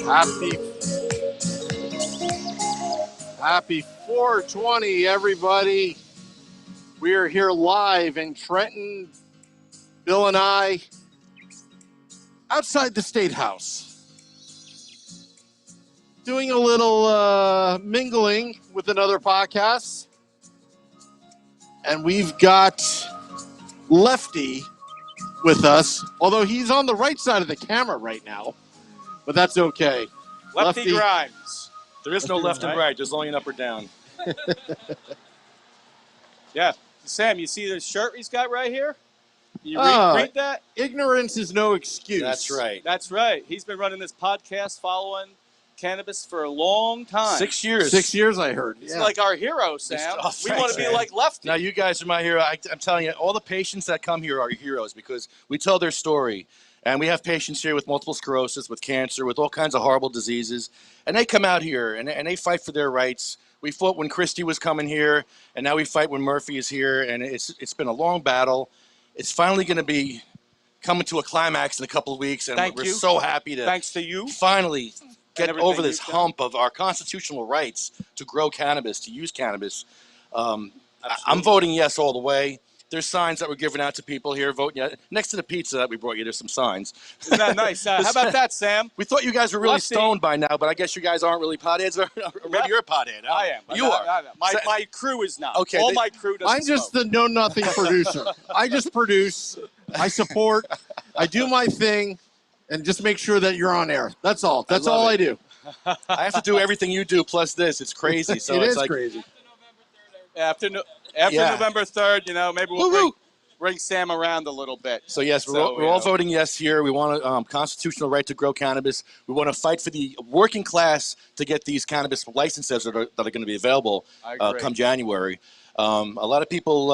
Happy 420, everybody. We are here live in Trenton, Bill and I, outside the State House, doing a little mingling with another podcast. And we've got Lefty with us, although he's on the right side of the camera right now, but that's okay. Lefty Grimes. There is no left and right. There's only an up or down. Yeah. Sam, you see the shirt he's got right here? You read that? Ignorance is no excuse. That's right. That's right. He's been running this podcast following cannabis for a long time. 6 years. 6 years, I heard. He's like our hero, Sam. We want to be like Lefty. Now, you guys are my hero. I'm telling you, all the patients that come here are heroes because we tell their story. And we have patients here with multiple sclerosis, with cancer, with all kinds of horrible diseases. And they come out here and they fight for their rights. We fought when Christie was coming here, and now we fight when Murphy is here. And it's been a long battle. It's finally going to be coming to a climax in a couple of weeks. And we're so happy to Thanks to you. finally get over this hump of our constitutional rights to grow cannabis, to use cannabis. I'm voting yes all the way. There's signs that we're giving out to people here. Vote yes. Next to the pizza that we brought you, there's some signs. Isn't that nice? How about that, Sam? We thought you guys were really stoned by now, but I guess you guys aren't really potheads. Or maybe you're a pothead. I am. You are. My crew is not. Okay. All my crew doesn't I'm just the know-nothing producer. I just produce. I support. I do my thing, and just make sure that you're on air. That's all. That's all I do. I have to do everything you do plus this. It's crazy. So it it's is like crazy. After November 3rd, maybe we'll bring Sam around a little bit. So, yes, we're all voting yes here. We want a constitutional right to grow cannabis. We want to fight for the working class to get these cannabis licenses that are going to be available come January. A lot of people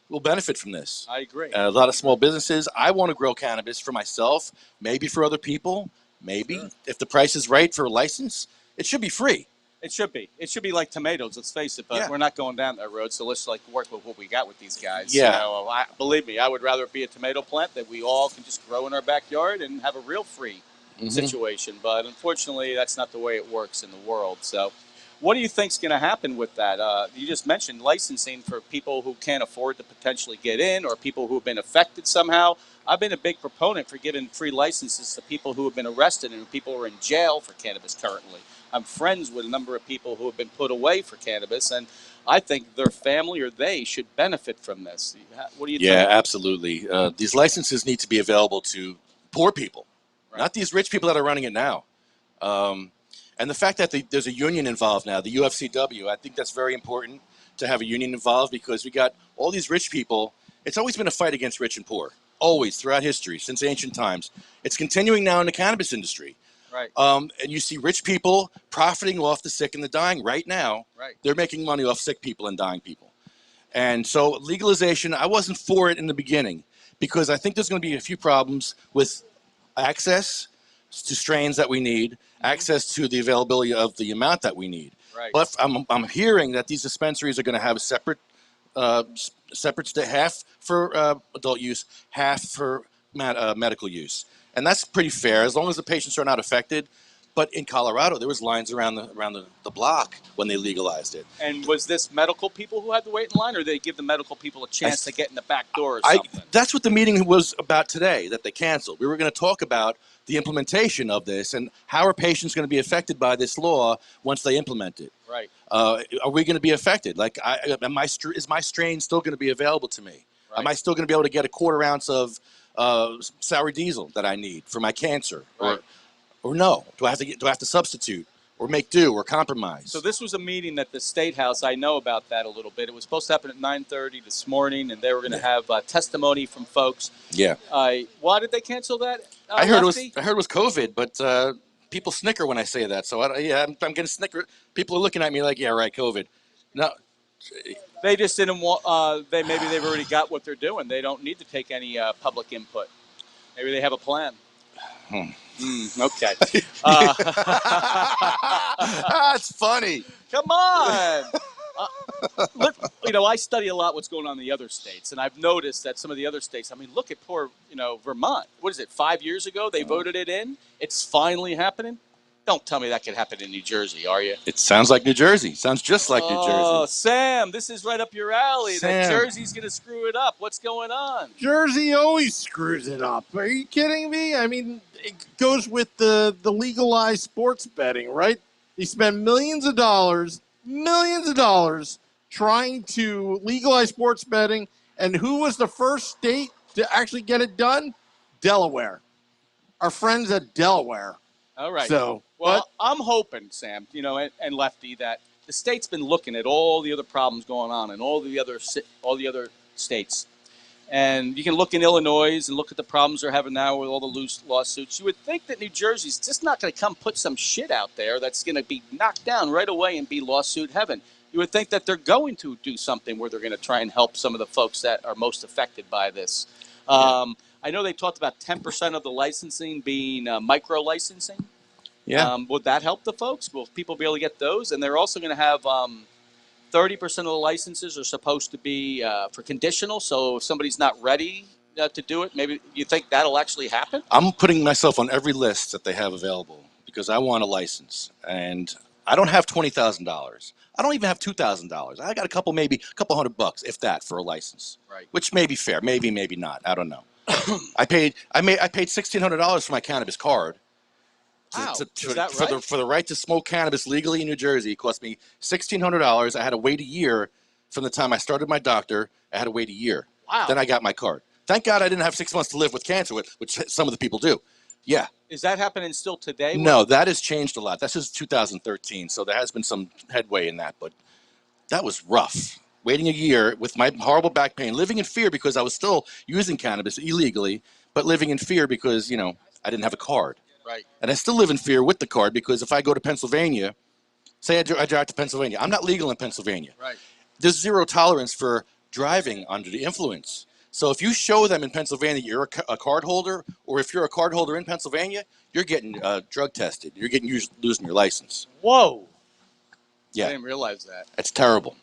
will benefit from this. I agree. A lot of small businesses. I want to grow cannabis for myself, maybe for other people, maybe. Sure. If the price is right for a license, it should be free. It should be. It should be like tomatoes, let's face it, but we're not going down that road, so let's work with what we got with these guys. Yeah. Believe me, I would rather it be a tomato plant that we all can just grow in our backyard and have a real free situation. But unfortunately, that's not the way it works in the world. So what do you think's going to happen with that? You just mentioned licensing for people who can't afford to potentially get in or people who have been affected somehow. I've been a big proponent for giving free licenses to people who have been arrested and people who are in jail for cannabis currently. I'm friends with a number of people who have been put away for cannabis, and I think their family or they should benefit from this. What do you think? Yeah, absolutely. These licenses need to be available to poor people, not these rich people that are running it now. And the fact that there's a union involved now, the UFCW, I think that's very important to have a union involved because we got all these rich people. It's always been a fight against rich and poor, always throughout history, since ancient times. It's continuing now in the cannabis industry. Right. And you see rich people profiting off the sick and the dying right now. Right. They're making money off sick people and dying people. And so legalization, I wasn't for it in the beginning because I think there's going to be a few problems with access to strains that we need, access to the availability of the amount that we need. Right. But I'm hearing that these dispensaries are going to have a separate half for adult use, half for medical use. And that's pretty fair as long as the patients are not affected. But in Colorado, there was lines around the block when they legalized it. And was this medical people who had to wait in line, or did they give the medical people a chance to get in the back door or something? That's what the meeting was about today, that they canceled. We were going to talk about the implementation of this and how are patients going to be affected by this law once they implement it. Right. Are we going to be affected? Like, is my strain still going to be available to me? Right. Am I still going to be able to get a quarter ounce of sour diesel that I need for my cancer? Right. Or no? Do I have to substitute or make do or compromise? So this was a meeting at the State House. I know about that a little bit. It was supposed to happen at 9:30 this morning, and they were going to have testimony from folks. Yeah. Why did they cancel that? I heard it was COVID, but people snicker when I say that. So I'm going to snicker. People are looking at me like, yeah, right, COVID. No. They just didn't want. Maybe they've already got what they're doing. They don't need to take any public input. Maybe they have a plan. Okay. That's funny. Come on. Look, I study a lot what's going on in the other states, and I've noticed that some of the other states, look at poor, Vermont. What is it, 5 years ago they voted it in? It's finally happening. Don't tell me that could happen in New Jersey, are you? It sounds like New Jersey. Sounds just like New Oh, Jersey. Sam, this is right up your alley. That Sam. Jersey's going to screw it up. What's going on? Jersey always screws it up. Are you kidding me? I mean, it goes with the legalized sports betting, right? They spend millions of dollars trying to legalize sports betting. And who was the first state to actually get it done? Delaware. Our friends at Delaware. All right. So, well, I'm hoping, Sam, and Lefty, that the state's been looking at all the other problems going on in all the other states. And you can look in Illinois and look at the problems they're having now with all the loose lawsuits. You would think that New Jersey's just not going to come put some shit out there that's going to be knocked down right away and be lawsuit heaven. You would think that they're going to do something where they're going to try and help some of the folks that are most affected by this. I know they talked about 10% of the licensing being micro licensing. Yeah. Would that help the folks? Will people be able to get those? And they're also going to have 30% of the licenses are supposed to be for conditional. So if somebody's not ready to do it, maybe you think that'll actually happen? I'm putting myself on every list that they have available because I want a license. And I don't have $20,000. I don't even have $2,000. I got maybe a couple $100, if that, for a license. Right. Which may be fair, maybe not. I don't know. I paid $1,600 for my cannabis card. Wow. Is that for right? the right to smoke cannabis legally in New Jersey. It cost me $1,600. I had to wait a year from the time I started my doctor. I had to wait a year. Wow. Then I got my card. Thank God I didn't have 6 months to live with cancer, which some of the people do. Yeah. Is that happening still today? No, that has changed a lot. That's just 2013, so there has been some headway in that, but that was rough. Waiting a year with my horrible back pain, living in fear because I was still using cannabis illegally, but living in fear because, I didn't have a card. Right. And I still live in fear with the card because if I go to Pennsylvania, say I drive to Pennsylvania, I'm not legal in Pennsylvania. Right. There's zero tolerance for driving under the influence. So if you show them in Pennsylvania you're a card holder, or if you're a card holder in Pennsylvania, you're getting drug tested. You're losing your license. Whoa. Yeah. I didn't realize that. It's terrible.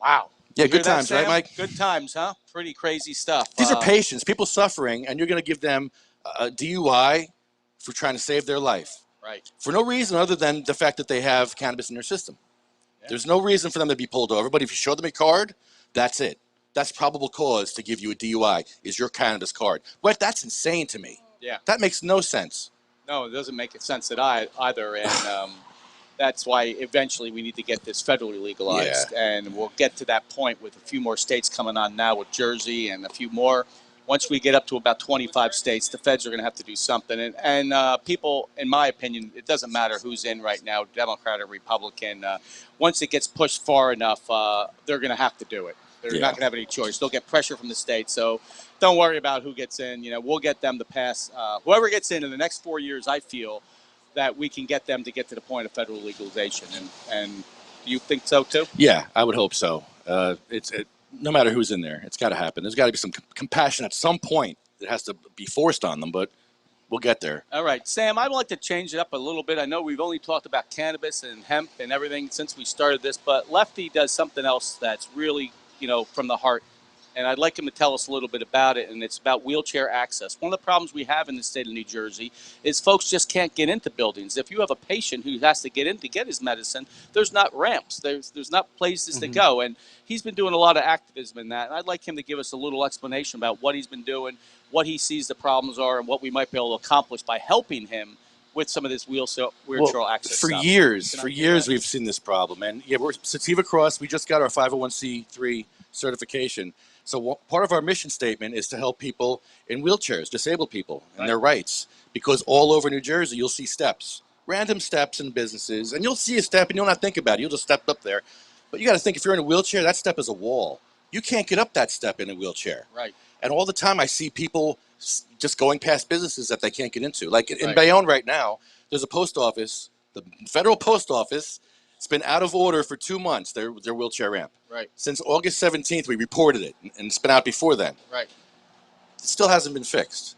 Wow. Yeah, You hear good that, times, right, Sam? Mike? Good times, huh? Pretty crazy stuff. These are patients, people suffering, and you're going to give them a DUI for trying to save their life. Right. For no reason other than the fact that they have cannabis in their system. Yeah. There's no reason for them to be pulled over, but if you show them a card, that's it. That's probable cause to give you a DUI, is your cannabis card. But that's insane to me. Yeah. That makes no sense. No, it doesn't make sense either. And that's why eventually we need to get this federally legalized. Yeah. And we'll get to that point with a few more states coming on now with Jersey and a few more. Once we get up to about 25 states, the feds are going to have to do something. And people, in my opinion, it doesn't matter who's in right now, Democrat or Republican. Once it gets pushed far enough, they're going to have to do it. They're not going to have any choice. They'll get pressure from the state. So don't worry about who gets in. We'll get them to pass. Whoever gets in the next 4 years, I feel that we can get them to get to the point of federal legalization. And do you think so too? Yeah, I would hope so. No matter who's in there, it's got to happen. There's got to be some compassion at some point. It has to be forced on them, but we'll get there. All right, Sam, I'd like to change it up a little bit. I know we've only talked about cannabis and hemp and everything since we started this, but Lefty does something else that's really, from the heart. And I'd like him to tell us a little bit about it, and it's about wheelchair access. One of the problems we have in the state of New Jersey is folks just can't get into buildings. If you have a patient who has to get in to get his medicine, there's not ramps. There's not places to go. And he's been doing a lot of activism in that. And I'd like him to give us a little explanation about what he's been doing, what he sees the problems are, and what we might be able to accomplish by helping him with some of this wheelchair access for stuff. years we've seen this problem. And yeah, we're Sativa Cross. We just got our 501c3 certification. So part of our mission statement is to help people in wheelchairs, disabled people, and their rights. Because all over New Jersey, you'll see steps, random steps in businesses, and you'll see a step and you'll not think about it. You'll just step up there. But you got to think, if you're in a wheelchair, that step is a wall. You can't get up that step in a wheelchair. Right. And all the time I see people just going past businesses that they can't get into. Like in Right. Bayonne right now, there's a post office, the federal post office. It's been out of order for 2 months, their wheelchair ramp. Right. Since August 17th, we reported it, and it's been out before then. Right. It still hasn't been fixed.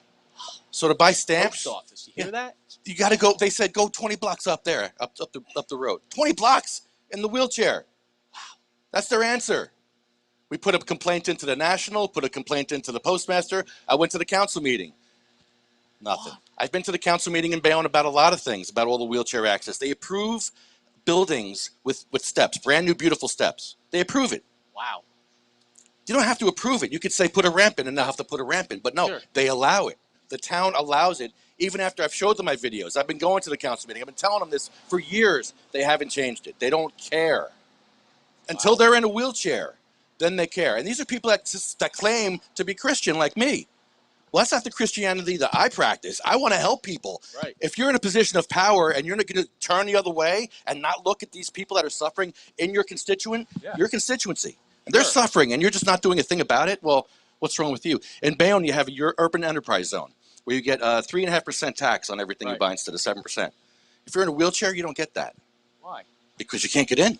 So to buy stamps, Post office. You hear that? you got to go. They said go 20 blocks up there, up the road. 20 blocks in the wheelchair. Wow, that's their answer. We put a complaint into the National, put a complaint into the postmaster. I went to the council meeting. Nothing. I've been to the council meeting in Bayonne about a lot of things, about all the wheelchair access. They approve buildings with steps, brand new, beautiful steps. They approve it. Wow. You don't have to approve it. You could say put a ramp in and not have to put a ramp in. But no, Sure. they allow it. The town allows it, even after I've showed them my videos. I've been going to the council meeting. I've been telling them this for years. They haven't changed it. They don't care. Until they're in a wheelchair, then they care. And these are people that claim to be Christian like me. Well, that's not the Christianity that I practice. I want to help people. Right. If you're in a position of power and you're not going to turn the other way and not look at these people that are suffering in your your constituency, and they're suffering and you're just not doing a thing about it, well, what's wrong with you? In Bayonne, you have your urban enterprise zone where you get 3.5% tax on everything you buy instead of 7%. If you're in a wheelchair, you don't get that. Why? Because you can't get in.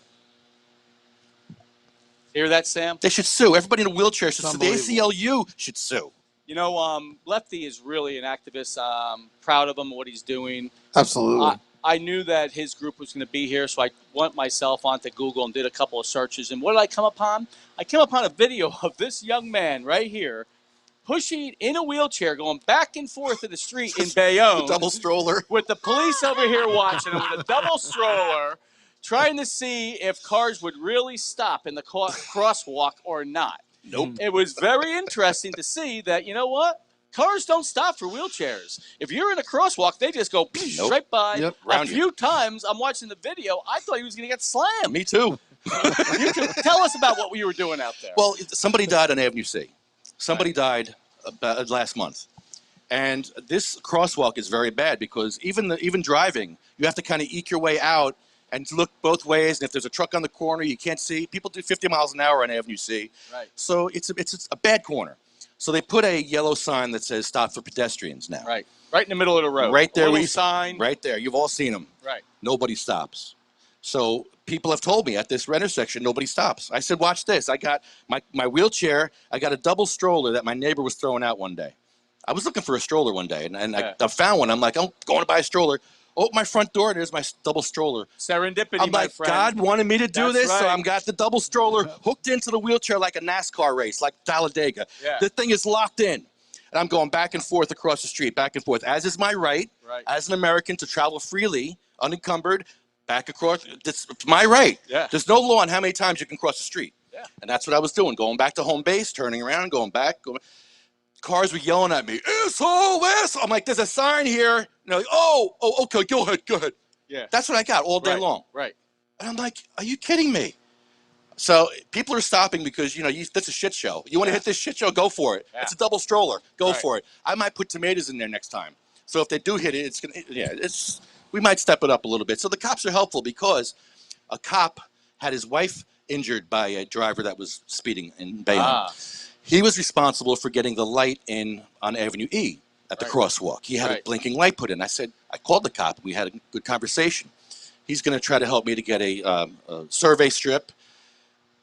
Hear that, Sam? They should sue. Everybody in a wheelchair should sue. The ACLU should sue. You know, Lefty is really an activist. Proud of him, what he's doing. Absolutely. I knew that his group was going to be here, so I went myself onto Google and did a couple of searches. And what did I come upon? I came upon a video of this young man right here pushing in a wheelchair, going back and forth in the street in Bayonne. Double stroller. With the police over here watching him with a double stroller, trying to see if cars would really stop in the crosswalk or not. Nope. It was very interesting to see that, you know what? Cars don't stop for wheelchairs. If you're in a crosswalk, they just go straight by. Yep. A few times, I'm watching the video, I thought he was going to get slammed. Me too. Tell us about what you were doing out there. Well, somebody died on Avenue C. Somebody died last month. And this crosswalk is very bad because even driving, you have to kind of eke your way out and look both ways. And if there's a truck on the corner, you can't see. People do 50 miles an hour on Avenue C. Right. So it's a bad corner. So they put a yellow sign that says stop for pedestrians now. Right. Right in the middle of the road. Right there. Sign. Right there. You've all seen them. Right. Nobody stops. So people have told me at this intersection, nobody stops. I said, watch this. I got my wheelchair. I got a double stroller that my neighbor was throwing out one day. I was looking for a stroller one day, and I found one. I'm like, I'm going to buy a stroller. Oh, my front door, there's my double stroller. Serendipity, I'm like, friend. God wanted me to do this, so right. I've got the double stroller hooked into the wheelchair like a NASCAR race, like Talladega. Yeah. The thing is locked in. And I'm going back and forth across the street, back and forth, as is my right, as an American, to travel freely, unencumbered, back across. It's my right. Yeah. There's no law on how many times you can cross the street. Yeah. And that's what I was doing, going back to home base, turning around, going back. Cars were yelling at me, SOS! I'm like, there's a sign here. And they're like, oh, okay, go ahead. Yeah. That's what I got all day long. Right. And I'm like, are you kidding me? So people are stopping because, that's a shit show. You want to hit this shit show? Go for it. Yeah. It's a double stroller. Go for it. I might put tomatoes in there next time. So if they do hit it, we might step it up a little bit. So the cops are helpful because a cop had his wife injured by a driver that was speeding in Bayonne. He was responsible for getting the light in on Avenue E at the crosswalk. He had a blinking light put in. I called the cop. We had a good conversation. He's going to try to help me to get a survey strip.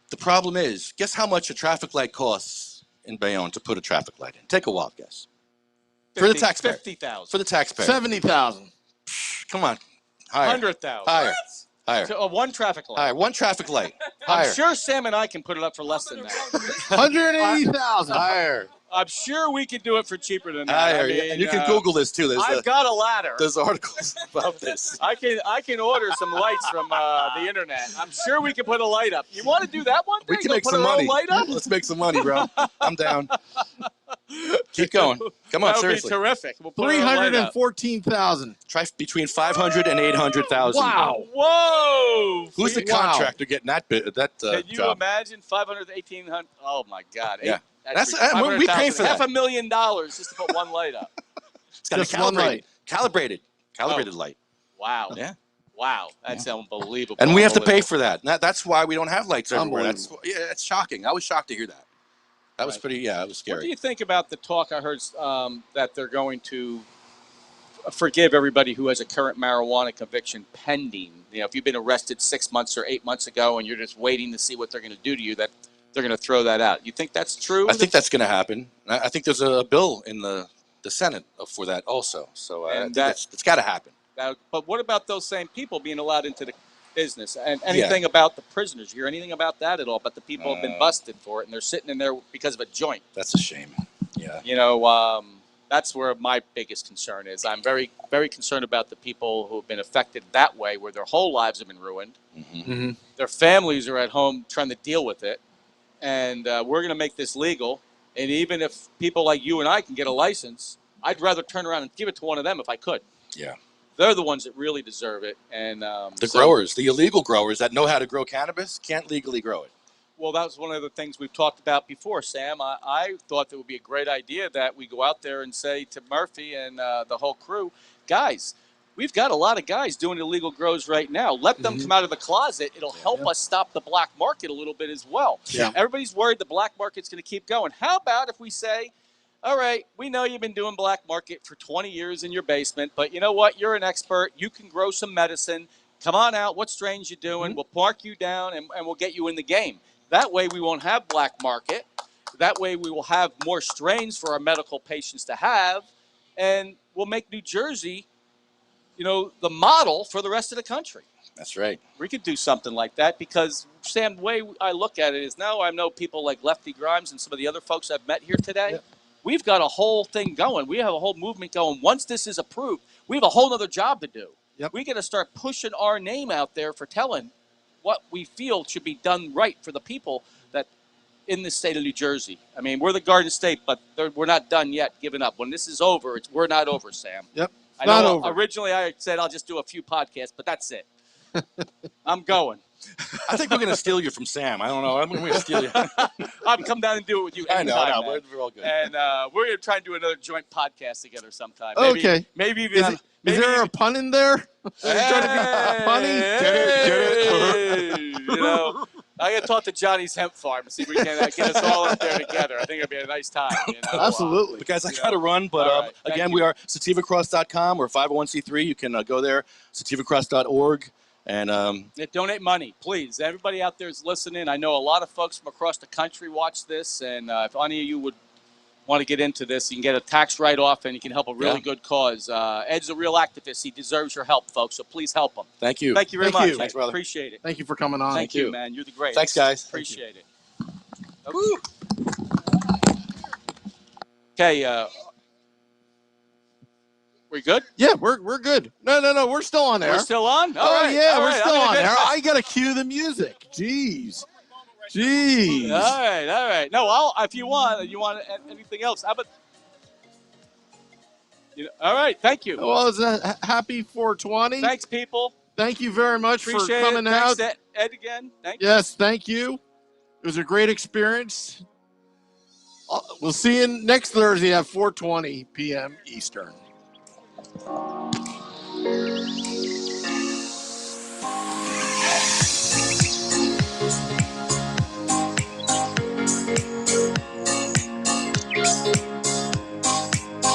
The problem is, guess how much a traffic light costs in Bayonne to put a traffic light in? Take a wild guess. For the taxpayer. 50,000. For the taxpayer. 70,000. Come on. Higher. 100,000. Higher. Higher. So, one traffic light. Higher. One traffic light. Higher. I'm sure Sam and I can put it up for less than that. 180,000. Higher. I'm sure we could do it for cheaper than that. Higher. And you can Google this too. I've got a ladder. There's articles about this. I can order some lights from the internet. I'm sure we can put a light up. You want to do that one day? We can make some money. Light up? Let's make some money, bro. I'm down. Keep going. Come on, that would seriously. be terrific. We'll put 314,000. Try between 500 and 800,000. Wow. Whoa. Who's the contractor getting that bit? Can you job? imagine 500 to 1,800? Oh my God. Yeah. We pay for that. $500,000 just to put one light up. It's got Just a one light. Calibrated light. Wow. Yeah. Wow. That's unbelievable. And we have to pay for that. That's why we don't have lights everywhere. Unbelievable. It's shocking. I was shocked to hear that. That was pretty. Yeah, it was scary. What do you think about the talk I heard that they're going to forgive everybody who has a current marijuana conviction pending? If you've been arrested 6 months or 8 months ago and you're just waiting to see what they're going to do to you, that they're going to throw that out. You think that's true? I think that's going to happen. I think there's a bill in the Senate for that also. So it's got to happen. But what about those same people being allowed into the business? And anything about the prisoners? You hear anything about that at all? But the people have been busted for it, and they're sitting in there because of a joint. That's a shame. Yeah. That's where my biggest concern is. I'm very, very concerned about the people who have been affected that way, where their whole lives have been ruined. Mm-hmm. Their families are at home trying to deal with it. And we're going to make this legal. And even if people like you and I can get a license, I'd rather turn around and give it to one of them if I could. Yeah. They're the ones that really deserve it. And the growers, the illegal growers that know how to grow cannabis, can't legally grow it. Well, that was one of the things we've talked about before, Sam. I thought that would be a great idea that we go out there and say to Murphy and the whole crew, guys, we've got a lot of guys doing illegal grows right now. Let them come out of the closet. It'll help us stop the black market a little bit as well. Yeah. Everybody's worried the black market's going to keep going. How about if we say, all right, we know you've been doing black market for 20 years in your basement, but you know what? You're an expert. You can grow some medicine. Come on out. What strains you doing? We'll park you down, and we'll get you in the game. That way we won't have black market. That way we will have more strains for our medical patients to have, and we'll make New Jersey, the model for the rest of the country. That's right. We could do something like that because, Sam, the way I look at it is now I know people like Lefty Grimes and some of the other folks I've met here today. Yep. We've got a whole thing going. We have a whole movement going. Once this is approved, we have a whole other job to do. Yep. We got to start pushing our name out there for telling what we feel should be done right for the people that in the state of New Jersey. I mean, we're the Garden State, but we're not done yet giving up. When this is over, we're not over, Sam. Yep. I Not know over. originally I said I'll just do a few podcasts, but that's it. I'm going. I think we're going to steal you from Sam. I don't know. I'm going to steal you. I'll come down and do it with you I anytime, know. man. We're all good. And we're going to try and do another joint podcast together sometime. Maybe, Okay. Maybe even. Is there a pun in there? Trying to be funny? Hey, I got to talk to Johnny's Hemp Farm and see if we can get us all up there together. I think it'd be a nice time. Absolutely. But guys, I got to run. But All right, again, you. we are sativacross.com. We're 501c3. You can go there, sativacross.org. And Yeah, donate money, please. Everybody out there is listening. I know a lot of folks from across the country watch this. And if any of you would want to get into this, you can get a tax write-off and you can help a really good cause. Ed's a real activist. He deserves your help, folks. So please help him. thank you. Thank you very Thank much. you. Thanks, brother. Appreciate it. Thank you for coming on. Thank you, man. You're the greatest. Thanks, guys. Appreciate it. Okay. We good? Yeah, we're good. No, we're still on air. We're still on? All Oh right. yeah, All we're right. still I'm on gonna air. get- I gotta cue the music. Jeez. All right. No, if you want anything else, how about? All right. Thank you. Well, it's a happy 420. Thanks, people. Thank you very much Appreciate for coming it. out. Thanks, Ed again. Thank you. Yes, thank you. It was a great experience. We'll see you next Thursday at 4:20 p.m. Eastern.